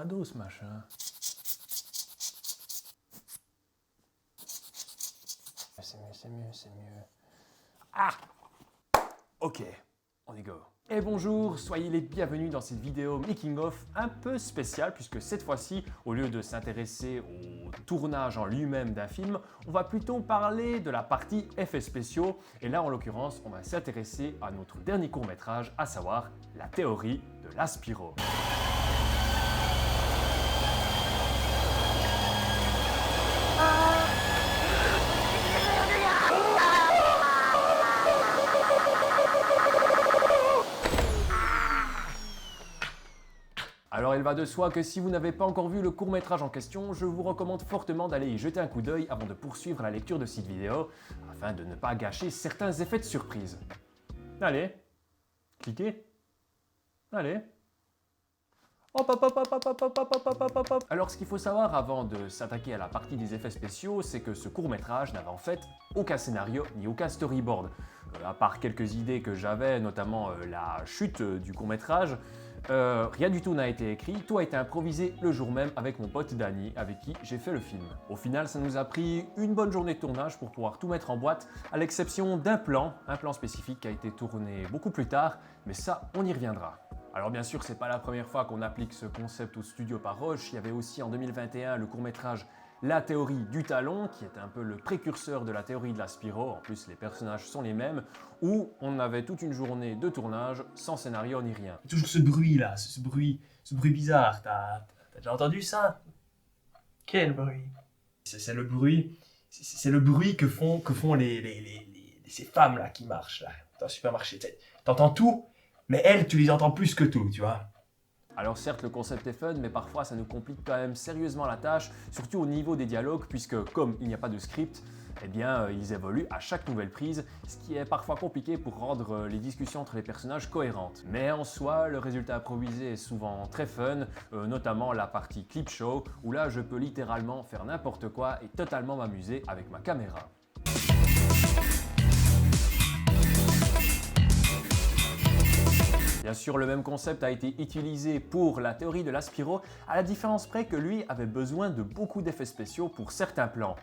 crado ce machin. C'est mieux. Ah! Ok, on y go. Et bonjour, soyez les bienvenus dans cette vidéo making of un peu spéciale puisque cette fois-ci, au lieu de s'intéresser au tournage en lui-même d'un film, on va plutôt parler de la partie effets spéciaux et là en l'occurrence, on va s'intéresser à notre dernier court-métrage, à savoir la théorie de l'Aspiro. Alors il va de soi que si vous n'avez pas encore vu le court-métrage en question, je vous recommande fortement d'aller y jeter un coup d'œil avant de poursuivre la lecture de cette vidéo, afin de ne pas gâcher certains effets de surprise. Allez, cliquez. Allez. Hop, hop, hop, hop, hop, hop, hop, hop, hop, hop, hop, hop. Alors ce qu'il faut savoir avant de s'attaquer à la partie des effets spéciaux, c'est que ce court-métrage n'avait en fait aucun scénario ni aucun storyboard. À part quelques idées que j'avais, notamment la chute du court-métrage, rien du tout n'a été écrit, tout a été improvisé le jour même avec mon pote Danny, avec qui j'ai fait le film. Au final, ça nous a pris une bonne journée de tournage pour pouvoir tout mettre en boîte, à l'exception d'un plan, un plan spécifique qui a été tourné beaucoup plus tard, mais ça, on y reviendra. Alors bien sûr, c'est pas la première fois qu'on applique ce concept au studio Paroche, il y avait aussi en 2021 le court-métrage La théorie du talon, qui est un peu le précurseur de la théorie de l'Aspiro, en plus les personnages sont les mêmes, où on avait toute une journée de tournage sans scénario ni rien. Toujours ce bruit là, ce bruit bizarre, t'as déjà entendu ça? Quel bruit? C'est le bruit que font ces femmes là qui marchent là, dans le supermarché. T'entends tout, mais elles, tu les entends plus que tout, tu vois. Alors certes, le concept est fun, mais parfois ça nous complique quand même sérieusement la tâche, surtout au niveau des dialogues, puisque comme il n'y a pas de script, eh bien ils évoluent à chaque nouvelle prise, ce qui est parfois compliqué pour rendre les discussions entre les personnages cohérentes. Mais en soi, le résultat improvisé est souvent très fun, notamment la partie clip show, où là je peux littéralement faire n'importe quoi et totalement m'amuser avec ma caméra. Bien sûr, le même concept a été utilisé pour la théorie de l'Aspiro, à la différence près que lui avait besoin de beaucoup d'effets spéciaux pour certains plans.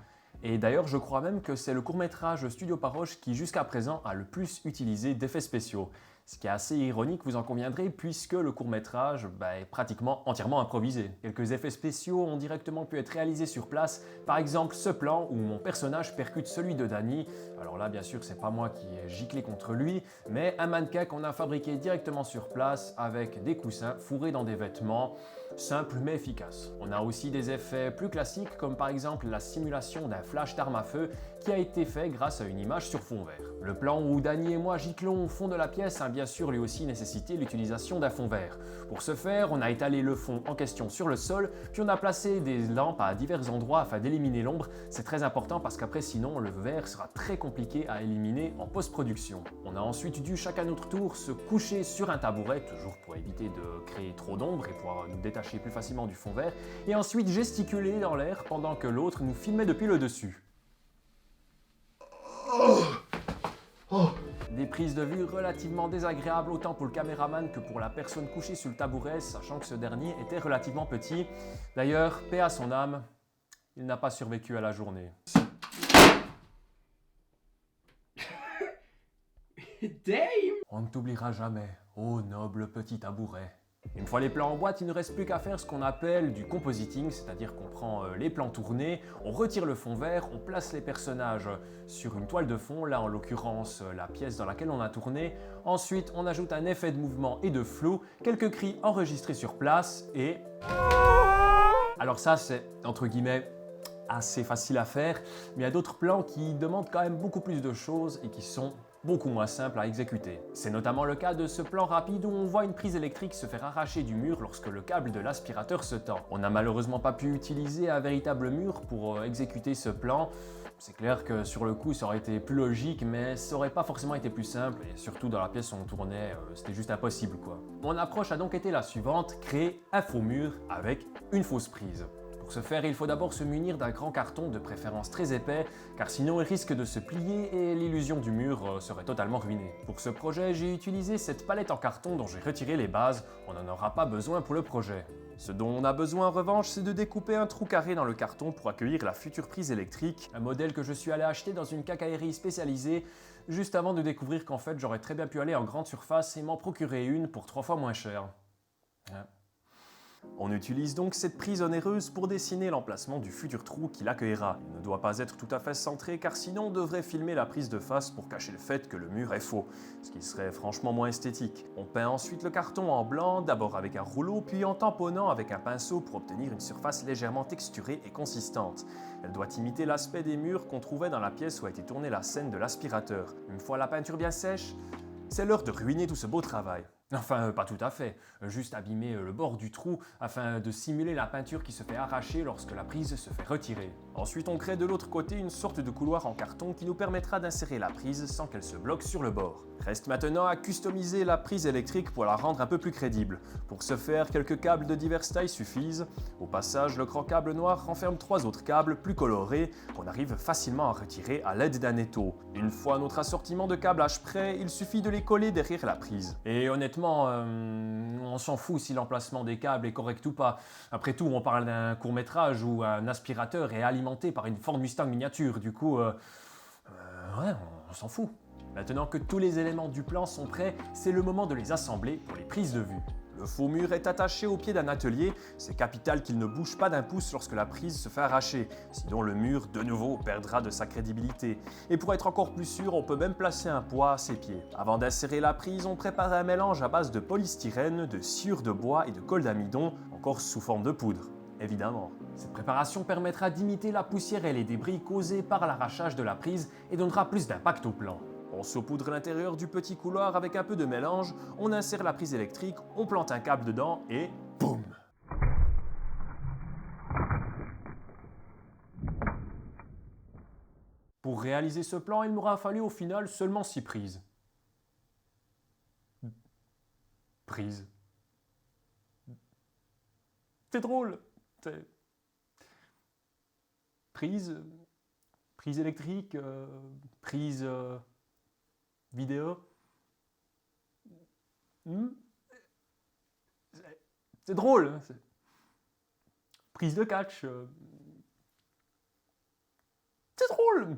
Et d'ailleurs, je crois même que c'est le court-métrage Studio Paroche qui jusqu'à présent a le plus utilisé d'effets spéciaux. Ce qui est assez ironique, vous en conviendrez, puisque le court-métrage est pratiquement entièrement improvisé. Quelques effets spéciaux ont directement pu être réalisés sur place, par exemple ce plan où mon personnage percute celui de Danny. Alors là, bien sûr, c'est pas moi qui ai giclé contre lui, mais un mannequin qu'on a fabriqué directement sur place avec des coussins fourrés dans des vêtements, simple mais efficace. On a aussi des effets plus classiques, comme par exemple la simulation d'un flash d'arme à feu qui a été fait grâce à une image sur fond vert. Le plan où Danny et moi giclons au fond de la pièce a bien sûr lui aussi nécessité l'utilisation d'un fond vert. Pour ce faire, on a étalé le fond en question sur le sol, puis on a placé des lampes à divers endroits afin d'éliminer l'ombre. C'est très important parce qu'après sinon le vert sera très compliqué à éliminer en post-production. On a ensuite dû chacun notre tour se coucher sur un tabouret, toujours pour éviter de créer trop d'ombre et pouvoir nous détacher plus facilement du fond vert, et ensuite gesticuler dans l'air pendant que l'autre nous filmait depuis le dessus. Des prises de vue relativement désagréables autant pour le caméraman que pour la personne couchée sur le tabouret, sachant que ce dernier était relativement petit. D'ailleurs, paix à son âme, il n'a pas survécu à la journée. Damn! On ne t'oubliera jamais, ô noble petit tabouret. Une fois les plans en boîte, il ne reste plus qu'à faire ce qu'on appelle du compositing, c'est-à-dire qu'on prend les plans tournés, on retire le fond vert, on place les personnages sur une toile de fond, là en l'occurrence la pièce dans laquelle on a tourné. Ensuite, on ajoute un effet de mouvement et de flou, quelques cris enregistrés sur place et... Alors ça, c'est entre guillemets assez facile à faire, mais il y a d'autres plans qui demandent quand même beaucoup plus de choses et qui sont beaucoup moins simple à exécuter. C'est notamment le cas de ce plan rapide où on voit une prise électrique se faire arracher du mur lorsque le câble de l'aspirateur se tend. On n'a malheureusement pas pu utiliser un véritable mur pour exécuter ce plan. C'est clair que sur le coup ça aurait été plus logique, mais ça aurait pas forcément été plus simple, et surtout dans la pièce où on tournait, c'était juste impossible quoi. Mon approche a donc été la suivante, créer un faux mur avec une fausse prise. Pour ce faire, il faut d'abord se munir d'un grand carton, de préférence très épais, car sinon il risque de se plier et l'illusion du mur serait totalement ruinée. Pour ce projet, j'ai utilisé cette palette en carton dont j'ai retiré les bases, on n'en aura pas besoin pour le projet. Ce dont on a besoin en revanche, c'est de découper un trou carré dans le carton pour accueillir la future prise électrique, un modèle que je suis allé acheter dans une quincaillerie spécialisée, juste avant de découvrir qu'en fait j'aurais très bien pu aller en grande surface et m'en procurer une pour 3 fois moins cher. Ouais. On utilise donc cette prise onéreuse pour dessiner l'emplacement du futur trou qui l'accueillera. Il ne doit pas être tout à fait centré car sinon on devrait filmer la prise de face pour cacher le fait que le mur est faux, ce qui serait franchement moins esthétique. On peint ensuite le carton en blanc, d'abord avec un rouleau puis en tamponnant avec un pinceau pour obtenir une surface légèrement texturée et consistante. Elle doit imiter l'aspect des murs qu'on trouvait dans la pièce où a été tournée la scène de l'aspirateur. Une fois la peinture bien sèche, c'est l'heure de ruiner tout ce beau travail. Enfin, pas tout à fait, juste abîmer le bord du trou afin de simuler la peinture qui se fait arracher lorsque la prise se fait retirer. Ensuite, on crée de l'autre côté une sorte de couloir en carton qui nous permettra d'insérer la prise sans qu'elle se bloque sur le bord. Reste maintenant à customiser la prise électrique pour la rendre un peu plus crédible. Pour ce faire, quelques câbles de diverses tailles suffisent. Au passage, le grand câble noir renferme 3 autres câbles plus colorés qu'on arrive facilement à retirer à l'aide d'un étau. Une fois notre assortiment de câblage prêt, il suffit de les coller derrière la prise. Et honnêtement, on s'en fout si l'emplacement des câbles est correct ou pas. Après tout, on parle d'un court-métrage où un aspirateur est alimenté par une Ford Mustang miniature. Du coup, ouais, on s'en fout. Maintenant que tous les éléments du plan sont prêts, c'est le moment de les assembler pour les prises de vue. Le faux mur est attaché au pied d'un atelier, c'est capital qu'il ne bouge pas d'un pouce lorsque la prise se fait arracher, sinon le mur, de nouveau, perdra de sa crédibilité. Et pour être encore plus sûr, on peut même placer un poids à ses pieds. Avant d'insérer la prise, on prépare un mélange à base de polystyrène, de sciure de bois et de colle d'amidon, encore sous forme de poudre. Évidemment. Cette préparation permettra d'imiter la poussière et les débris causés par l'arrachage de la prise et donnera plus d'impact au plan. On saupoudre l'intérieur du petit couloir avec un peu de mélange, on insère la prise électrique, on plante un câble dedans et boum! Pour réaliser ce plan, il m'aura fallu au final seulement 6 prises. Prises. C'est drôle. Prise électrique, prise vidéo. C'est drôle. Prise de catch. C'est drôle.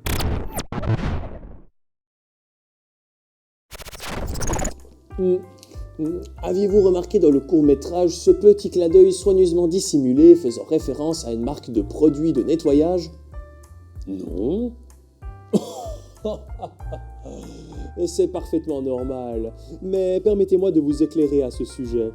Aviez-vous remarqué dans le court-métrage ce petit clin d'œil soigneusement dissimulé faisant référence à une marque de produits de nettoyage? Non. C'est parfaitement normal, mais permettez-moi de vous éclairer à ce sujet.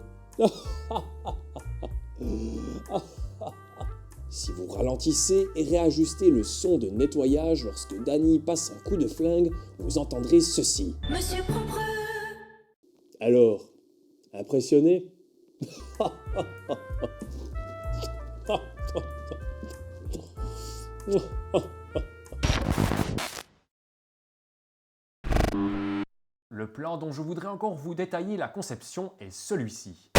Si vous ralentissez et réajustez le son de nettoyage lorsque Danny passe un coup de flingue, vous entendrez ceci. Monsieur Propre. Alors, impressionné? Le plan dont je voudrais encore vous détailler la conception est celui-ci.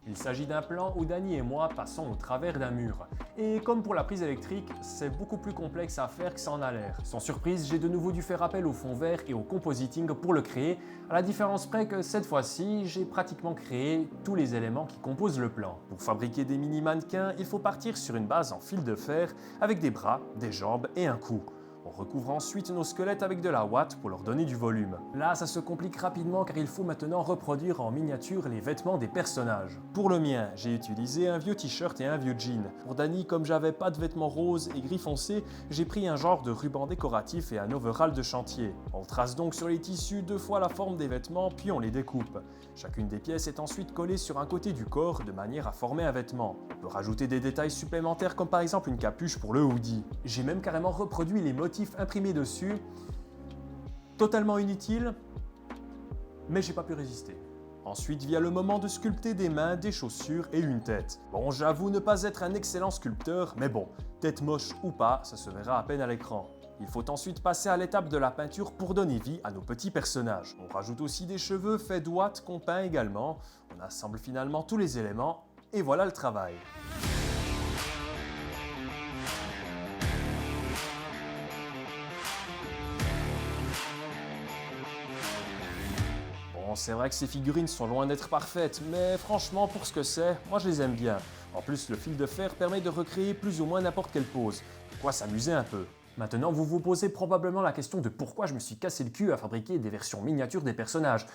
Il s'agit d'un plan où Danny et moi passons au travers d'un mur. Et comme pour la prise électrique, c'est beaucoup plus complexe à faire que ça en a l'air. Sans surprise, j'ai de nouveau dû faire appel au fond vert et au compositing pour le créer, à la différence près que cette fois-ci, j'ai pratiquement créé tous les éléments qui composent le plan. Pour fabriquer des mini-mannequins, il faut partir sur une base en fil de fer avec des bras, des jambes et un cou. On recouvre ensuite nos squelettes avec de la ouate pour leur donner du volume. Là, ça se complique rapidement car il faut maintenant reproduire en miniature les vêtements des personnages. Pour le mien, j'ai utilisé un vieux t-shirt et un vieux jean. Pour Danny, comme j'avais pas de vêtements roses et gris foncé, j'ai pris un genre de ruban décoratif et un overall de chantier. On trace donc sur les tissus 2 fois la forme des vêtements puis on les découpe. Chacune des pièces est ensuite collée sur un côté du corps de manière à former un vêtement. On peut rajouter des détails supplémentaires comme par exemple une capuche pour le hoodie. J'ai même carrément reproduit les motifs imprimés dessus, totalement inutile, mais j'ai pas pu résister. Ensuite vient le moment de sculpter des mains, des chaussures et une tête. Bon, j'avoue ne pas être un excellent sculpteur, mais bon, tête moche ou pas, ça se verra à peine à l'écran. Il faut ensuite passer à l'étape de la peinture pour donner vie à nos petits personnages. On rajoute aussi des cheveux faits d'ouate qu'on peint également, on assemble finalement tous les éléments, et voilà le travail. Bon, c'est vrai que ces figurines sont loin d'être parfaites, mais franchement, pour ce que c'est, moi je les aime bien. En plus, le fil de fer permet de recréer plus ou moins n'importe quelle pose. De quoi s'amuser un peu. Maintenant, vous vous posez probablement la question de pourquoi je me suis cassé le cul à fabriquer des versions miniatures des personnages.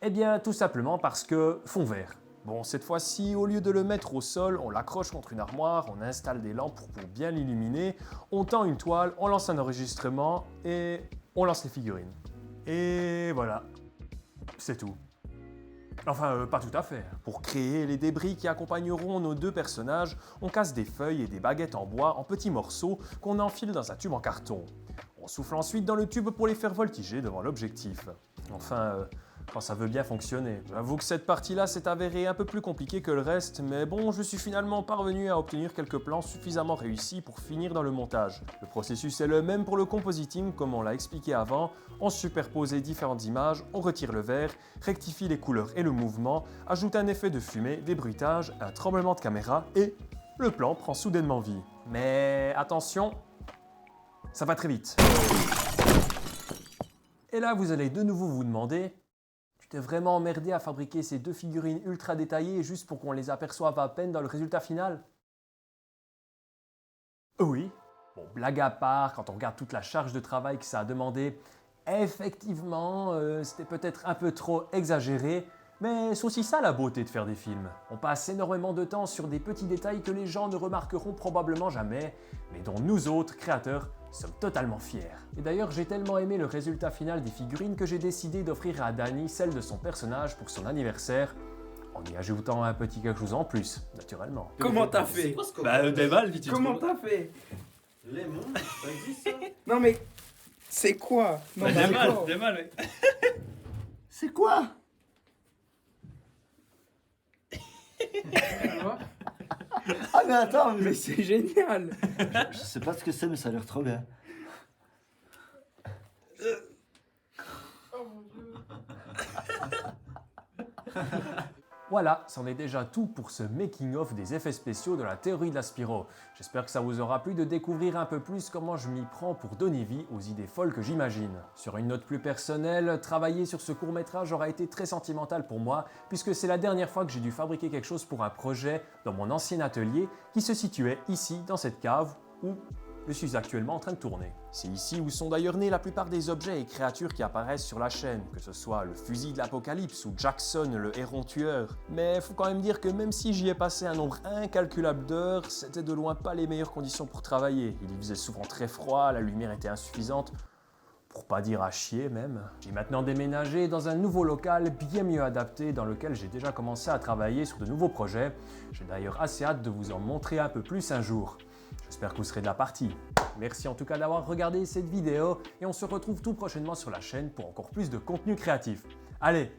Eh bien, tout simplement parce que fond vert. Bon, cette fois-ci, au lieu de le mettre au sol, on l'accroche contre une armoire, on installe des lampes pour bien l'illuminer, on tend une toile, on lance un enregistrement et on lance les figurines. Et voilà, c'est tout. Enfin, pas tout à fait. Pour créer les débris qui accompagneront nos deux personnages, on casse des feuilles et des baguettes en bois en petits morceaux qu'on enfile dans un tube en carton. On souffle ensuite dans le tube pour les faire voltiger devant l'objectif. Enfin, quand ça veut bien fonctionner. J'avoue que cette partie-là s'est avérée un peu plus compliquée que le reste, mais bon, je suis finalement parvenu à obtenir quelques plans suffisamment réussis pour finir dans le montage. Le processus est le même pour le compositing, comme on l'a expliqué avant. On superpose les différentes images, on retire le vert, rectifie les couleurs et le mouvement, ajoute un effet de fumée, des bruitages, un tremblement de caméra et le plan prend soudainement vie. Mais attention, ça va très vite. Et là, vous allez de nouveau vous demander: tu t'es vraiment emmerdé à fabriquer ces deux figurines ultra détaillées juste pour qu'on les aperçoive à peine dans le résultat final? Oui. Bon, blague à part, quand on regarde toute la charge de travail que ça a demandé, effectivement, c'était peut-être un peu trop exagéré, mais c'est aussi ça la beauté de faire des films. On passe énormément de temps sur des petits détails que les gens ne remarqueront probablement jamais, mais dont nous autres, créateurs, sommes totalement fiers. Et d'ailleurs, j'ai tellement aimé le résultat final des figurines que j'ai décidé d'offrir à Dani celle de son personnage pour son anniversaire, en y ajoutant un petit quelque chose en plus, naturellement. Comment t'as fait? Des balles, vite. Comment t'as fait? Lemon, ça existe ça? Non mais, c'est quoi? Non, Des d'accord. balles, ouais. C'est quoi? Ah mais attends, Mais c'est génial. je sais pas ce que c'est mais ça a l'air trop bien. Voilà, c'en est déjà tout pour ce making-of des effets spéciaux de la théorie de la Spiro. J'espère que ça vous aura plu de découvrir un peu plus comment je m'y prends pour donner vie aux idées folles que j'imagine. Sur une note plus personnelle, travailler sur ce court-métrage aura été très sentimental pour moi, puisque c'est la dernière fois que j'ai dû fabriquer quelque chose pour un projet dans mon ancien atelier qui se situait ici, dans cette cave, où je suis actuellement en train de tourner. C'est ici où sont d'ailleurs nés la plupart des objets et créatures qui apparaissent sur la chaîne, que ce soit le fusil de l'apocalypse ou Jackson le héron tueur. Mais faut quand même dire que même si j'y ai passé un nombre incalculable d'heures, c'était de loin pas les meilleures conditions pour travailler. Il y faisait souvent très froid, la lumière était insuffisante, pour pas dire à chier même. J'ai maintenant déménagé dans un nouveau local bien mieux adapté dans lequel j'ai déjà commencé à travailler sur de nouveaux projets. J'ai d'ailleurs assez hâte de vous en montrer un peu plus un jour. J'espère que vous serez de la partie. Merci en tout cas d'avoir regardé cette vidéo et on se retrouve tout prochainement sur la chaîne pour encore plus de contenu créatif. Allez,